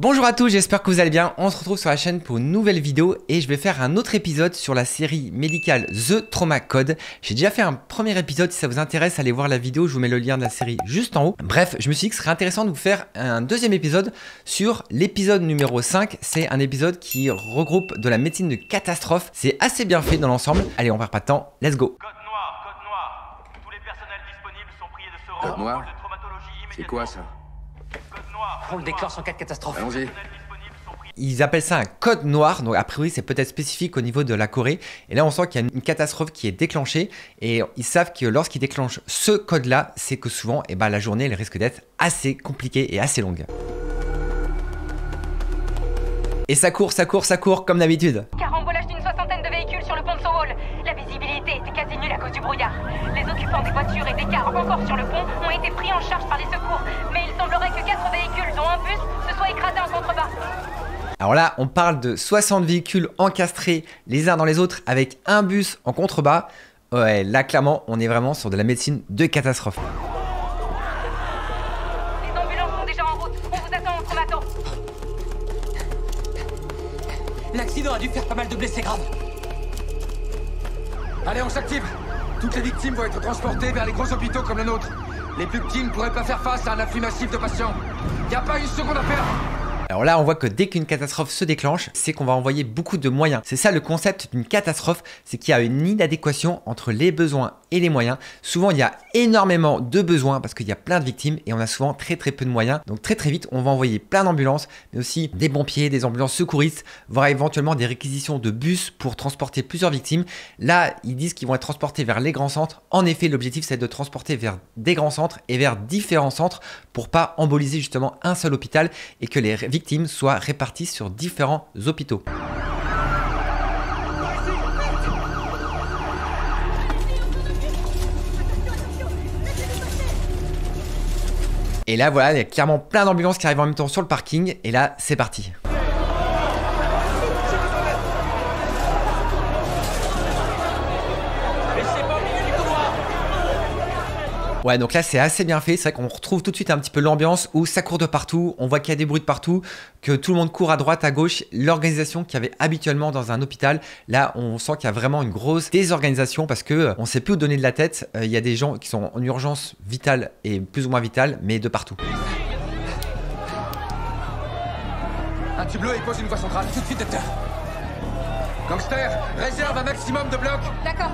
Bonjour à tous, j'espère que vous allez bien. On se retrouve sur la chaîne pour une nouvelle vidéo et je vais faire un autre épisode sur la série médicale The Trauma Code. J'ai déjà fait un premier épisode, si ça vous intéresse, allez voir la vidéo, je vous mets le lien de la série juste en haut. Bref, je me suis dit que ce serait intéressant de vous faire un deuxième épisode sur l'épisode numéro 5. C'est un épisode qui regroupe de la médecine de catastrophe. C'est assez bien fait dans l'ensemble. Allez, on perd pas de temps, let's go. Code noir. Tous les personnels disponibles sont priés de se rendre Code noir au pôle de traumatologie immédiatement. C'est quoi ça? Code noir. On le déclenche en cas de catastrophe. Allons-y. Ils appellent ça un code noir, donc a priori c'est peut-être spécifique au niveau de la Corée. Et là on sent qu'il y a une catastrophe qui est déclenchée et ils savent que lorsqu'ils déclenchent ce code-là, c'est que souvent la journée elle risque d'être assez compliquée et assez longue. Et ça court comme d'habitude. Carambolage d'une soixantaine de véhicules sur le pont de Sowol. La visibilité était quasi nulle à cause du brouillard. Les occupants des voitures et des cars encore sur le pont ont été pris en charge par les secours. Mais il semblerait que 4 véhicules, dont un bus, se soient écrasés en contrebas. Alors là, on parle de 60 véhicules encastrés les uns dans les autres avec un bus en contrebas. Ouais, là clairement, on est vraiment sur de la médecine de catastrophe. Les ambulances sont déjà en route. On vous attend au traumato. L'accident a dû faire pas mal de blessés graves. Allez, on s'active. Toutes les victimes vont être transportées vers les gros hôpitaux comme le nôtre. Les plus petits ne pourraient pas faire face à un afflux massif de patients. Y a pas une seconde à perdre. Alors là, on voit que dès qu'une catastrophe se déclenche, c'est qu'on va envoyer beaucoup de moyens. C'est ça le concept d'une catastrophe, c'est qu'il y a une inadéquation entre les besoins et les moyens. Souvent, il y a énormément de besoins parce qu'il y a plein de victimes et on a souvent très peu de moyens. Donc très vite, on va envoyer plein d'ambulances, mais aussi des pompiers, des ambulances secouristes, voire éventuellement des réquisitions de bus pour transporter plusieurs victimes. Là, ils disent qu'ils vont être transportés vers les grands centres. En effet, l'objectif, c'est de transporter vers des grands centres et vers différents centres pour pas emboliser justement un seul hôpital et que les victimes soient réparties sur différents hôpitaux. Et là voilà, il y a clairement plein d'ambulances qui arrivent en même temps sur le parking et là c'est parti. Ouais, donc là c'est assez bien fait, c'est vrai qu'on retrouve tout de suite un petit peu l'ambiance où ça court de partout, on voit qu'il y a des bruits de partout, que tout le monde court à droite, à gauche, l'organisation qu'il y avait habituellement dans un hôpital, là on sent qu'il y a vraiment une grosse désorganisation parce que on sait plus où donner de la tête, il y a des gens qui sont en urgence vitale et plus ou moins vitale, mais de partout. Un tube bleu et pose une voie centrale. Tout de suite, docteur. Gangster, réserve un maximum de blocs. D'accord.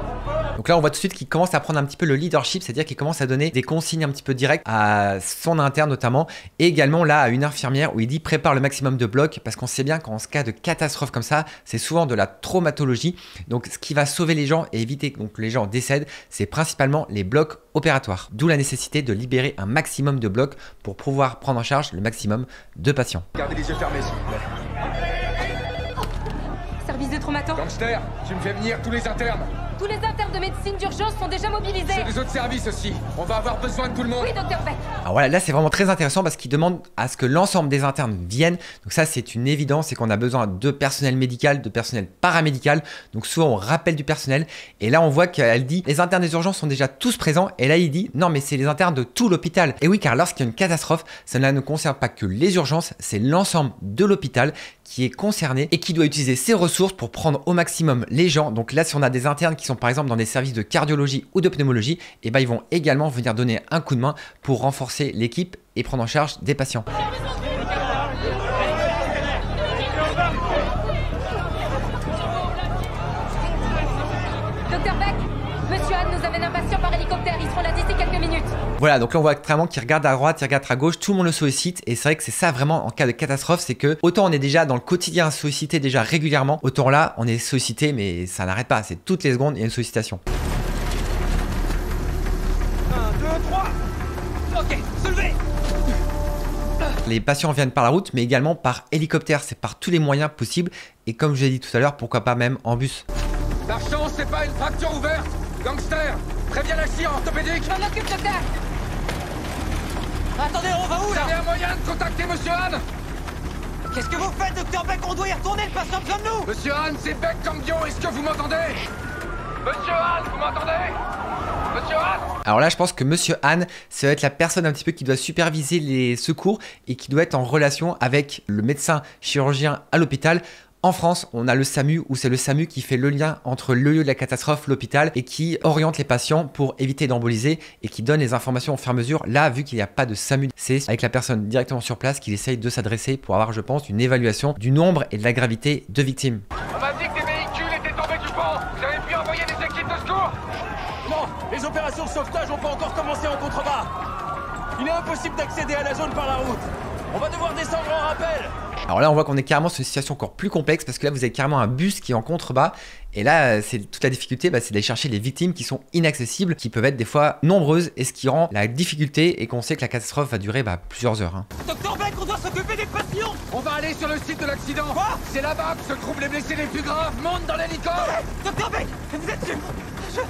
Donc là on voit tout de suite qu'il commence à prendre un petit peu le leadership, c'est-à-dire qu'il commence à donner des consignes un petit peu directes à son interne notamment, et également là à une infirmière où il dit prépare le maximum de blocs, parce qu'on sait bien qu'en ce cas de catastrophe comme ça, c'est souvent de la traumatologie, donc ce qui va sauver les gens et éviter donc, que les gens décèdent, c'est principalement les blocs opératoires, d'où la nécessité de libérer un maximum de blocs pour pouvoir prendre en charge le maximum de patients. Gardez les yeux fermés, s'il vous plaît. Service de traumato. Gangster, tu me fais venir tous les internes. Tous les internes de médecine d'urgence sont déjà mobilisés. J'ai des autres services aussi. On va avoir besoin de tout le monde. Oui, docteur Beck. Alors voilà, là c'est vraiment très intéressant parce qu'il demande à ce que l'ensemble des internes viennent. Donc ça c'est une évidence, c'est qu'on a besoin de personnel médical, de personnel paramédical. Donc souvent on rappelle du personnel. Et là on voit qu'elle dit les internes des urgences sont déjà tous présents. Et là il dit non mais c'est les internes de tout l'hôpital. Et oui, car lorsqu'il y a une catastrophe, cela ne concerne pas que les urgences, c'est l'ensemble de l'hôpital qui est concerné et qui doit utiliser ses ressources pour prendre au maximum les gens. Donc là si on a des internes qui sont par exemple dans des services de cardiologie ou de pneumologie, et ils vont également venir donner un coup de main pour renforcer l'équipe et prendre en charge des patients. Docteur Beck, Monsieur Anne nous amène un patient par hélicoptère. Ils seront là d'ici quelques minutes. Voilà, donc là on voit vraiment qu'il regarde à droite, il regarde à gauche, tout le monde le sollicite et c'est vrai que c'est ça vraiment en cas de catastrophe, c'est que autant on est déjà dans le quotidien sollicité déjà régulièrement, autant là on est sollicité mais ça n'arrête pas, c'est toutes les secondes il y a une sollicitation. 1, 2, 3. Ok, se lever. Les patients viennent par la route mais également par hélicoptère, c'est par tous les moyens possibles et comme je l'ai dit tout à l'heure, pourquoi pas même en bus. Par chance, c'est pas une fracture ouverte. Gangster, préviens l'accident orthopédique. Je m'en occupe, docteur. Attendez, on va où Vous là? avez un moyen de contacter Monsieur Han? Qu'est-ce que vous faites, docteur Beck? On doit y retourner, le patient a besoin de nous. Monsieur Han, c'est Beck Cambion, est-ce que vous m'entendez? Monsieur Han, vous m'entendez? Monsieur Hahn! Alors là, je pense que Monsieur Hahn, ça va être la personne un petit peu qui doit superviser les secours et qui doit être en relation avec le médecin chirurgien à l'hôpital. En France, on a le SAMU où c'est le SAMU qui fait le lien entre le lieu de la catastrophe, l'hôpital et qui oriente les patients pour éviter d'emboliser et qui donne les informations au fur et à mesure. Là, vu qu'il n'y a pas de SAMU, c'est avec la personne directement sur place qu'il essaye de s'adresser pour avoir, je pense, une évaluation du nombre et de la gravité de victimes. On m'a dit que des véhicules étaient tombés du pont. Vous avez pu envoyer des équipes de secours? Non, les opérations de sauvetage n'ont pas encore commencé en contrebas. Il est impossible d'accéder à la zone par la route. On va devoir descendre en rappel. Alors là, on voit qu'on est carrément sur une situation encore plus complexe parce que là, vous avez carrément un bus qui est en contrebas. Et là, c'est toute la difficulté, c'est d'aller chercher les victimes qui sont inaccessibles, qui peuvent être des fois nombreuses, et ce qui rend la difficulté et qu'on sait que la catastrophe va durer plusieurs heures. Hein. Docteur Beck, on doit s'occuper des patients. On va aller sur le site de l'accident. Quoi? C'est là-bas que se trouvent les blessés les plus graves. Monte dans l'hélicoptère. Docteur Beck, vous êtes sûr?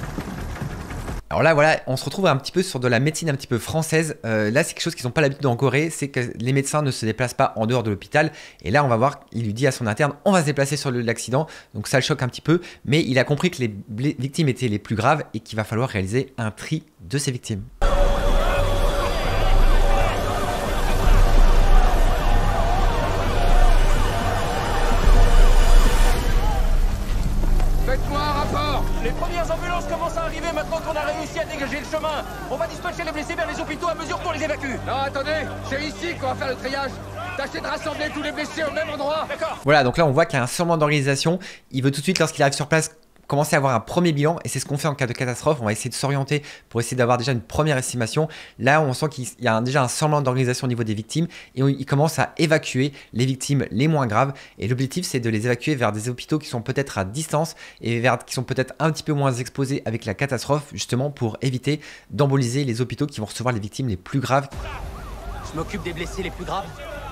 Alors là, voilà, on se retrouve un petit peu sur de la médecine un petit peu française. Là, c'est quelque chose qu'ils n'ont pas l'habitude en Corée, c'est que les médecins ne se déplacent pas en dehors de l'hôpital. Et là, on va voir, il lui dit à son interne, on va se déplacer sur le lieu de l'accident. Donc ça le choque un petit peu, mais il a compris que les victimes étaient les plus graves et qu'il va falloir réaliser un tri de ces victimes. Faites-moi un rapport. Les premières ambulances commencent à arriver maintenant qu'on a réussi à dégager le chemin. On va dispatcher les blessés vers les hôpitaux à mesure qu'on les évacue. Non, attendez, c'est ici qu'on va faire le triage. Tâchez de rassembler tous les blessés au même endroit. D'accord. Voilà, donc là, on voit qu'il y a un surement d'organisation. Il veut tout de suite, lorsqu'il arrive sur place, commencer à avoir un premier bilan, et c'est ce qu'on fait en cas de catastrophe. On va essayer de s'orienter pour essayer d'avoir déjà une première estimation. Là, on sent qu'il y a déjà un semblant d'organisation au niveau des victimes, et il commence à évacuer les victimes les moins graves. Et l'objectif, c'est de les évacuer vers des hôpitaux qui sont peut-être à distance et qui sont peut-être un petit peu moins exposés avec la catastrophe, justement pour éviter d'emboliser les hôpitaux qui vont recevoir les victimes les plus graves. Je m'occupe des blessés les plus graves.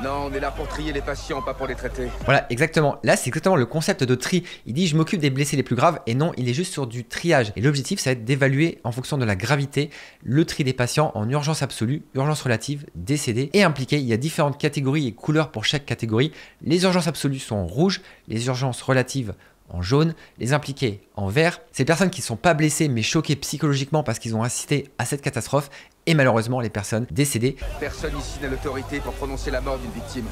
Non, on est là pour trier les patients, pas pour les traiter. Voilà, exactement. Là, c'est exactement le concept de tri. Il dit, je m'occupe des blessés les plus graves, et non, il est juste sur du triage. Et l'objectif, ça va être d'évaluer, en fonction de la gravité, le tri des patients en urgence absolue, urgence relative, décédés et impliqués. Il y a différentes catégories et couleurs pour chaque catégorie. Les urgences absolues sont en rouge, les urgences relatives en jaune, les impliqués en vert. Ces personnes qui ne sont pas blessées mais choquées psychologiquement parce qu'ils ont assisté à cette catastrophe, et malheureusement les personnes décédées. Personne ici n'a l'autorité pour prononcer la mort d'une victime.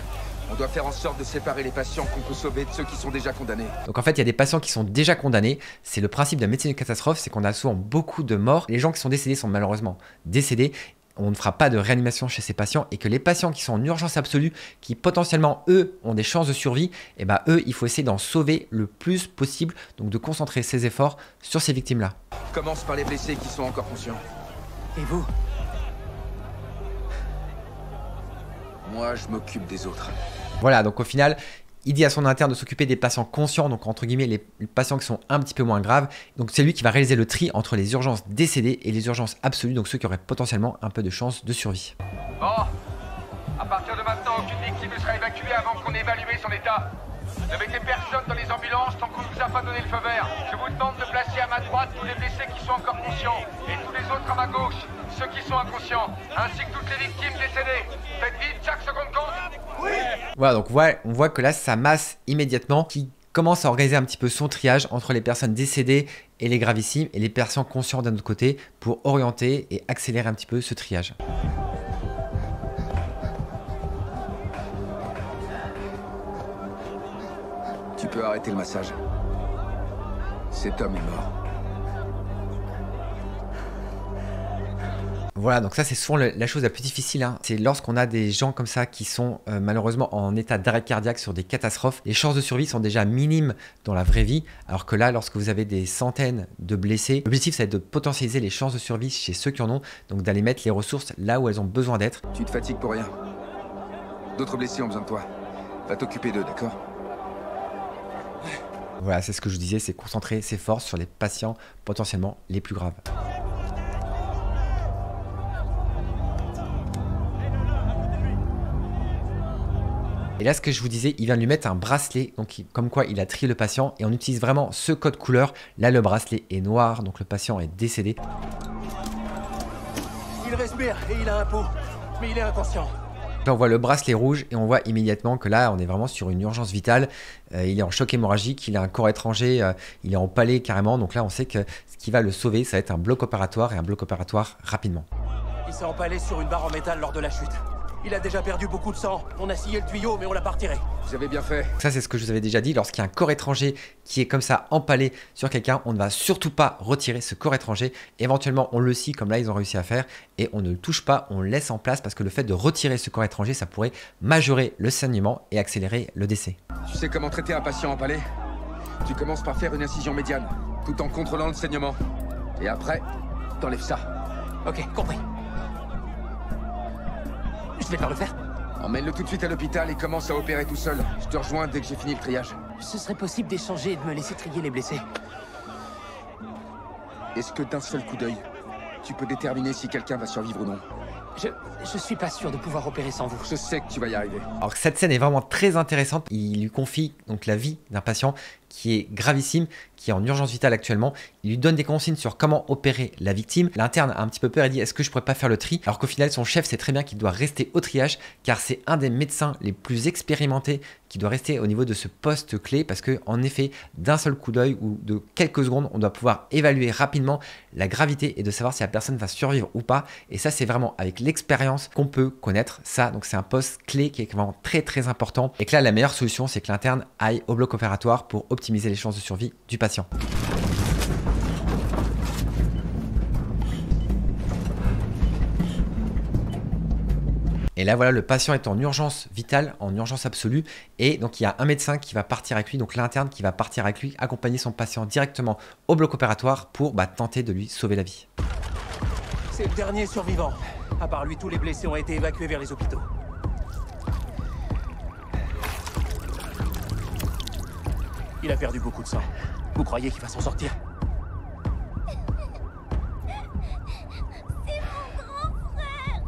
On doit faire en sorte de séparer les patients qu'on peut sauver de ceux qui sont déjà condamnés. Donc en fait, il y a des patients qui sont déjà condamnés. C'est le principe de la médecine de catastrophe, c'est qu'on a souvent beaucoup de morts. Les gens qui sont décédés sont malheureusement décédés. On ne fera pas de réanimation chez ces patients, et que les patients qui sont en urgence absolue, qui potentiellement, eux, ont des chances de survie, et eux, il faut essayer d'en sauver le plus possible, donc de concentrer ses efforts sur ces victimes-là. Commence par les blessés qui sont encore conscients. Et vous? Moi, je m'occupe des autres. Voilà, donc au final, il dit à son interne de s'occuper des patients conscients, donc entre guillemets les patients qui sont un petit peu moins graves. Donc c'est lui qui va réaliser le tri entre les urgences décédées et les urgences absolues, donc ceux qui auraient potentiellement un peu de chance de survie. Bon, à partir de maintenant, aucune victime ne sera évacuée avant qu'on ait évalué son état. Ne mettez personne dans les ambulances tant qu'on ne vous a pas donné le feu vert. Je vous demande de placer à ma droite tous les blessés qui sont encore conscients et tous les autres à ma gauche, ceux qui sont inconscients, ainsi que toutes les victimes décédées. Faites vite, chaque seconde compte. Oui. Voilà, donc on voit que là, ça masse immédiatement, qui commence à organiser un petit peu son triage entre les personnes décédées et les gravissimes, et les patients conscients d'un autre côté, pour orienter et accélérer un petit peu ce triage. Tu peux arrêter le massage. Cet homme est mort. Voilà, donc ça c'est souvent la chose la plus difficile, hein. C'est lorsqu'on a des gens comme ça qui sont malheureusement en état d'arrêt cardiaque sur des catastrophes, les chances de survie sont déjà minimes dans la vraie vie, alors que là, lorsque vous avez des centaines de blessés, l'objectif c'est de potentialiser les chances de survie chez ceux qui en ont, donc d'aller mettre les ressources là où elles ont besoin d'être. Tu te fatigues pour rien. D'autres blessés ont besoin de toi. Va t'occuper d'eux, d'accord? Voilà, c'est ce que je vous disais, c'est concentrer ses forces sur les patients potentiellement les plus graves. Et là, ce que je vous disais, il vient de lui mettre un bracelet, donc comme quoi il a trié le patient, et on utilise vraiment ce code couleur. Là, le bracelet est noir, donc le patient est décédé. Il respire et il a un pouls, mais il est inconscient. Là, on voit le bracelet rouge et on voit immédiatement que là, on est vraiment sur une urgence vitale. Il est en choc hémorragique, il a un corps étranger, il est empalé carrément. Donc là, on sait que ce qui va le sauver, ça va être un bloc opératoire et un bloc opératoire rapidement. Il s'est empalé sur une barre en métal lors de la chute. Il a déjà perdu beaucoup de sang. On a scié le tuyau, mais on l'a pas retiré. Vous avez bien fait. Ça, c'est ce que je vous avais déjà dit. Lorsqu'il y a un corps étranger qui est comme ça empalé sur quelqu'un, on ne va surtout pas retirer ce corps étranger. Éventuellement, on le scie comme là, ils ont réussi à faire et on ne le touche pas, on le laisse en place parce que le fait de retirer ce corps étranger, ça pourrait majorer le saignement et accélérer le décès. Tu sais comment traiter un patient empalé? Tu commences par faire une incision médiane, tout en contrôlant le saignement. Et après, t'enlèves ça. Ok, compris. Je vais pas le faire. Emmène-le tout de suite à l'hôpital et commence à opérer tout seul. Je te rejoins dès que j'ai fini le triage. Ce serait possible d'échanger et de me laisser trier les blessés. Est-ce que d'un seul coup d'œil, tu peux déterminer si quelqu'un va survivre ou non? Je suis pas sûr de pouvoir opérer sans vous. Je sais que tu vas y arriver. Alors cette scène est vraiment très intéressante. Il lui confie donc la vie d'un patient qui est gravissime, qui est en urgence vitale actuellement. Il lui donne des consignes sur comment opérer la victime. L'interne a un petit peu peur et dit est-ce que je pourrais pas faire le tri? Alors qu'au final son chef sait très bien qu'il doit rester au triage car c'est un des médecins les plus expérimentés qui doit rester au niveau de ce poste clé parce que en effet d'un seul coup d'œil ou de quelques secondes on doit pouvoir évaluer rapidement la gravité et de savoir si la personne va survivre ou pas. Et ça c'est vraiment avec l'expérience qu'on peut connaître ça. Donc c'est un poste clé qui est vraiment très très important et que là la meilleure solution c'est que l'interne aille au bloc opératoire pour optimiser les chances de survie du patient. Et là voilà, le patient est en urgence vitale, en urgence absolue et donc il y a un médecin qui va partir avec lui, donc l'interne qui va partir avec lui, accompagner son patient directement au bloc opératoire pour tenter de lui sauver la vie. C'est le dernier survivant. À part lui, tous les blessés ont été évacués vers les hôpitaux. Il a perdu beaucoup de sang. Vous croyez qu'il va s'en sortir? C'est mon grand frère.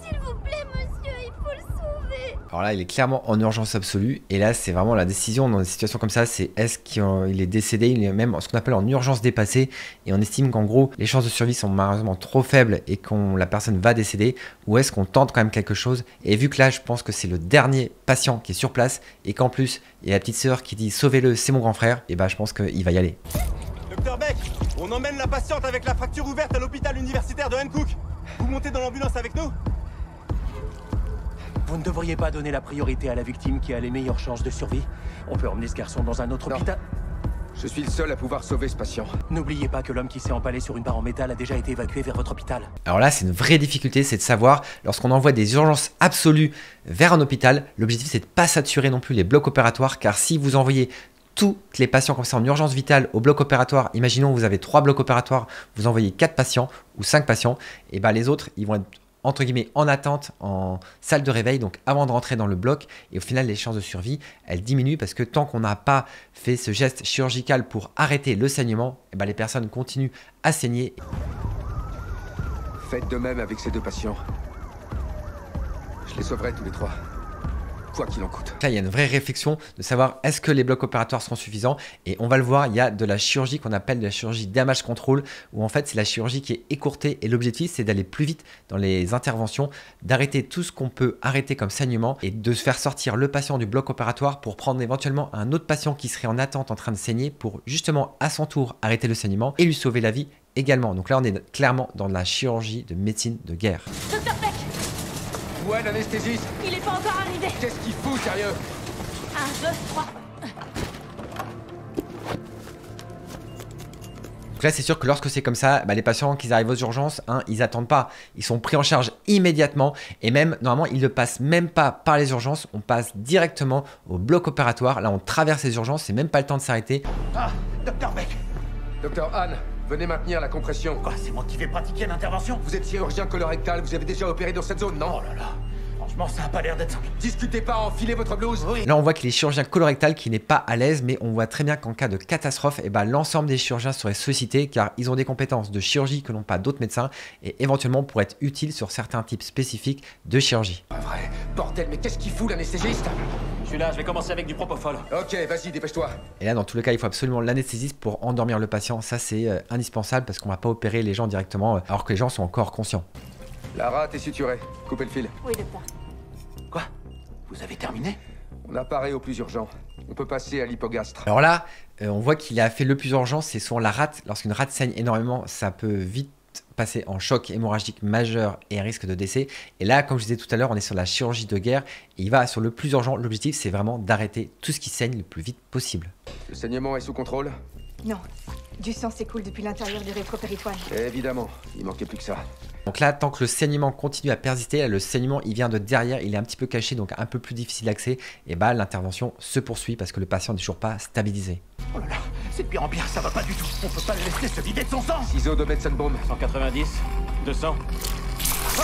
S'il vous plaît, monsieur, il faut le sauver. Alors là, il est clairement en urgence absolue. Et là, c'est vraiment la décision dans des situations comme ça. C'est est-ce qu'il est décédé? Il est même ce qu'on appelle en urgence dépassée. Et on estime qu'en gros, les chances de survie sont malheureusement trop faibles et que la personne va décéder. Ou est-ce qu'on tente quand même quelque chose? Et vu que là, je pense que c'est le dernier patient qui est sur place et qu'en plus, il y a la petite sœur qui dit sauvez-le, c'est mon grand frère. Et je pense qu'il va y aller. Docteur Beck, on emmène la patiente avec la fracture ouverte à l'hôpital universitaire de Hankook. Vous montez dans l'ambulance avec nous? Vous ne devriez pas donner la priorité à la victime qui a les meilleures chances de survie. On peut emmener ce garçon dans un autre hôpital. Je suis le seul à pouvoir sauver ce patient. N'oubliez pas que l'homme qui s'est empalé sur une barre en métal a déjà été évacué vers votre hôpital. Alors là, c'est une vraie difficulté, c'est de savoir, lorsqu'on envoie des urgences absolues vers un hôpital, l'objectif c'est de ne pas saturer non plus les blocs opératoires, car si vous envoyez tous les patients comme ça en urgence vitale au bloc opératoire, imaginons que vous avez 3 blocs opératoires, vous envoyez 4 patients ou 5 patients, et les autres, ils vont être entre guillemets en attente en salle de réveil, donc avant de rentrer dans le bloc, et au final les chances de survie elles diminuent parce que tant qu'on n'a pas fait ce geste chirurgical pour arrêter le saignement, les personnes continuent à saigner. Faites de même avec ces 2 patients. Je les sauverai tous les 3. Quoi qu'il en coûte. Là, il y a une vraie réflexion de savoir est-ce que les blocs opératoires seront suffisants, et on va le voir, il y a de la chirurgie qu'on appelle de la chirurgie damage control, où en fait c'est la chirurgie qui est écourtée et l'objectif c'est d'aller plus vite dans les interventions, d'arrêter tout ce qu'on peut arrêter comme saignement et de faire sortir le patient du bloc opératoire pour prendre éventuellement un autre patient qui serait en attente en train de saigner pour justement à son tour arrêter le saignement et lui sauver la vie également. Donc là on est clairement dans de la chirurgie de médecine de guerre. Docteur Beck, Ouais, l'anesthésiste. il est pas encore arrivé. Qu'est-ce qu'il fout, sérieux? 1, 2, 3. Donc là, c'est sûr que lorsque c'est comme ça, les patients qui arrivent aux urgences, ils n'attendent pas. Ils sont pris en charge immédiatement et même, normalement, ils ne passent même pas par les urgences. On passe directement au bloc opératoire. Là, on traverse les urgences, c'est même pas le temps de s'arrêter. Ah, Docteur Beck. Docteur Anne, venez maintenir la compression. Quoi, c'est moi qui vais pratiquer l'intervention? Vous êtes chirurgien colorectal, vous avez déjà opéré dans cette zone, non? Oh là là. Franchement, ça a pas l'air d'être... Discutez pas, enfilez votre blouse. Oui. Là, on voit qu'il est chirurgien colorectal qui n'est pas à l'aise, mais on voit très bien qu'en cas de catastrophe, l'ensemble des chirurgiens seraient sollicités car ils ont des compétences de chirurgie que n'ont pas d'autres médecins et éventuellement pourraient être utiles sur certains types spécifiques de chirurgie. Pas vrai. Bordel, mais qu'est-ce qu'il fout, l'anesthésiste? Je suis là, je vais commencer avec du propofol. Ok, vas-y, dépêche-toi. Et là, dans tous les cas, il faut absolument l'anesthésiste pour endormir le patient. Ça, c'est indispensable parce qu'on ne va pas opérer les gens directement alors que les gens sont encore conscients. La rate est suturée. Coupez le fil. Oui, docteur. Quoi? Vous avez terminé? On apparaît au plus urgent. On peut passer à l'hypogastre. Alors là, on voit qu'il a fait le plus urgent, c'est souvent la rate. Lorsqu'une rate saigne énormément, ça peut vite passer en choc hémorragique majeur et un risque de décès. Et là, comme je disais tout à l'heure, on est sur la chirurgie de guerre et il va sur le plus urgent. L'objectif, c'est vraiment d'arrêter tout ce qui saigne le plus vite possible. Le saignement est sous contrôle? Non. Du sang s'écoule depuis l'intérieur du rétropéritoine. Évidemment, il manquait plus que ça. Donc là, tant que le saignement continue à persister, là, le saignement il vient de derrière, il est un petit peu caché, donc un peu plus difficile d'accès. Et bah l'intervention se poursuit parce que le patient n'est toujours pas stabilisé. Oh là là, c'est de pire en pire, ça va pas du tout. On peut pas le laisser se vider de son sang. Ciseaux de Metzenbaum. 190, 200. Ah,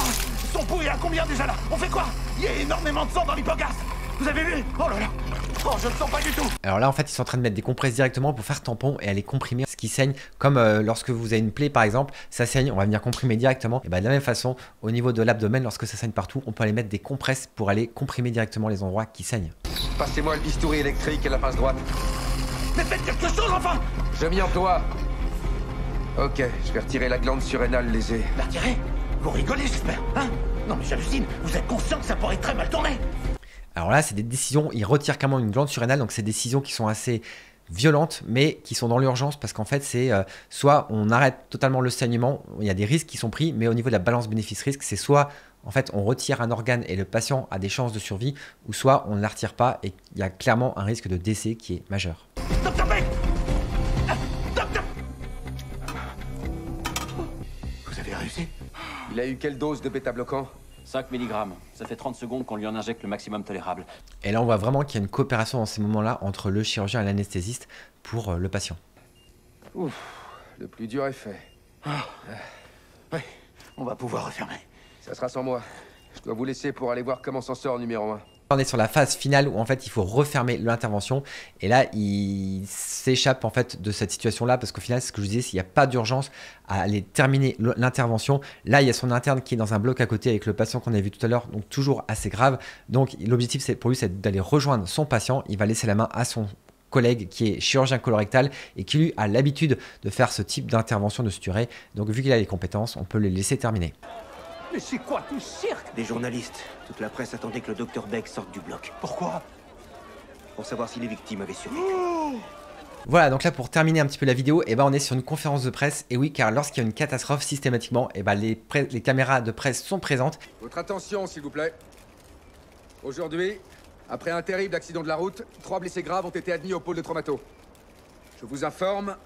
son pouls est à combien déjà là? On fait quoi? Il y a énormément de sang dans l'hypogastre. Vous avez vu? Oh là là. Oh, je le sens pas du tout. Alors là, en fait, ils sont en train de mettre des compresses directement pour faire tampon et aller comprimer ce qui saigne. Comme lorsque vous avez une plaie, par exemple, ça saigne, on va venir comprimer directement. Et bah, de la même façon, au niveau de l'abdomen, lorsque ça saigne partout, on peut aller mettre des compresses pour aller comprimer directement les endroits qui saignent. Passez-moi le bistouri électrique et la pince droite. Mais faites quelque chose enfin. Je m'y emploie. Ok, je vais retirer la glande surrénale lésée. La retirer? Vous rigolez, j'espère, hein? Non mais j'hallucine, vous êtes conscient que ça pourrait très mal tourner? Alors là, c'est des décisions, ils retirent carrément une glande surrénale, donc c'est des décisions qui sont assez violentes, mais qui sont dans l'urgence, parce qu'en fait, c'est soit on arrête totalement le saignement, il y a des risques qui sont pris, mais au niveau de la balance bénéfice-risque, c'est soit en fait on retire un organe et le patient a des chances de survie, ou soit on ne la retire pas et il y a clairement un risque de décès qui est majeur. Docteur Beck! Docteur! Vous avez réussi? Il a eu quelle dose de bêta-bloquant? 5 mg. Ça fait 30 secondes qu'on lui en injecte le maximum tolérable. Et là, on voit vraiment qu'il y a une coopération dans ces moments-là entre le chirurgien et l'anesthésiste pour le patient. Ouf, le plus dur est fait. Oui, on va pouvoir refermer. Ça sera sans moi. Je dois vous laisser pour aller voir comment s'en sort numéro 1. On est sur la phase finale où en fait il faut refermer l'intervention et là il s'échappe en fait de cette situation là parce qu'au final c'est ce que je disais, s'il n'y a pas d'urgence à aller terminer l'intervention, là il y a son interne qui est dans un bloc à côté avec le patient qu'on a vu tout à l'heure, donc toujours assez grave. Donc l'objectif c'est pour lui c'est d'aller rejoindre son patient, il va laisser la main à son collègue qui est chirurgien colorectal et qui lui a l'habitude de faire ce type d'intervention de suturée, donc vu qu'il a les compétences on peut le laisser terminer. Mais c'est quoi tout ce cirque? Des journalistes, toute la presse attendait que le docteur Beck sorte du bloc. Pourquoi? Pour savoir si les victimes avaient survécu. Voilà, donc là pour terminer un petit peu la vidéo, on est sur une conférence de presse. Et oui, car lorsqu'il y a une catastrophe, systématiquement, les caméras de presse sont présentes. Votre attention, s'il vous plaît. Aujourd'hui, après un terrible accident de la route, 3 blessés graves ont été admis au pôle de traumato. Je vous informe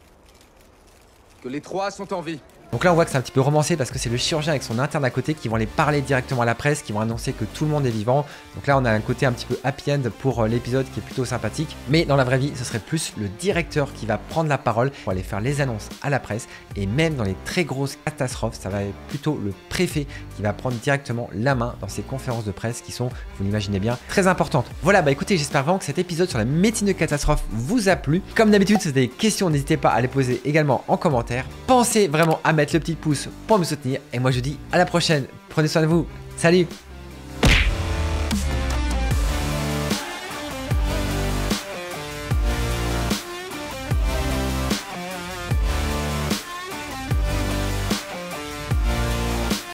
que les 3 sont en vie. Donc là on voit que c'est un petit peu romancé parce que c'est le chirurgien avec son interne à côté qui vont aller parler directement à la presse, qui vont annoncer que tout le monde est vivant. Donc là on a un côté un petit peu happy end pour l'épisode qui est plutôt sympathique. Mais dans la vraie vie ce serait plus le directeur qui va prendre la parole pour aller faire les annonces à la presse. Et même dans les très grosses catastrophes, ça va être plutôt le préfet qui va prendre directement la main dans ces conférences de presse qui sont, vous l'imaginez bien, très importantes. Voilà, bah écoutez, j'espère vraiment que cet épisode sur la médecine de catastrophe vous a plu. Comme d'habitude, si vous avez des questions, n'hésitez pas à les poser également en commentaire. Pensez vraiment à mettre le petit pouce pour me soutenir. Et moi je vous dis à la prochaine. Prenez soin de vous. Salut!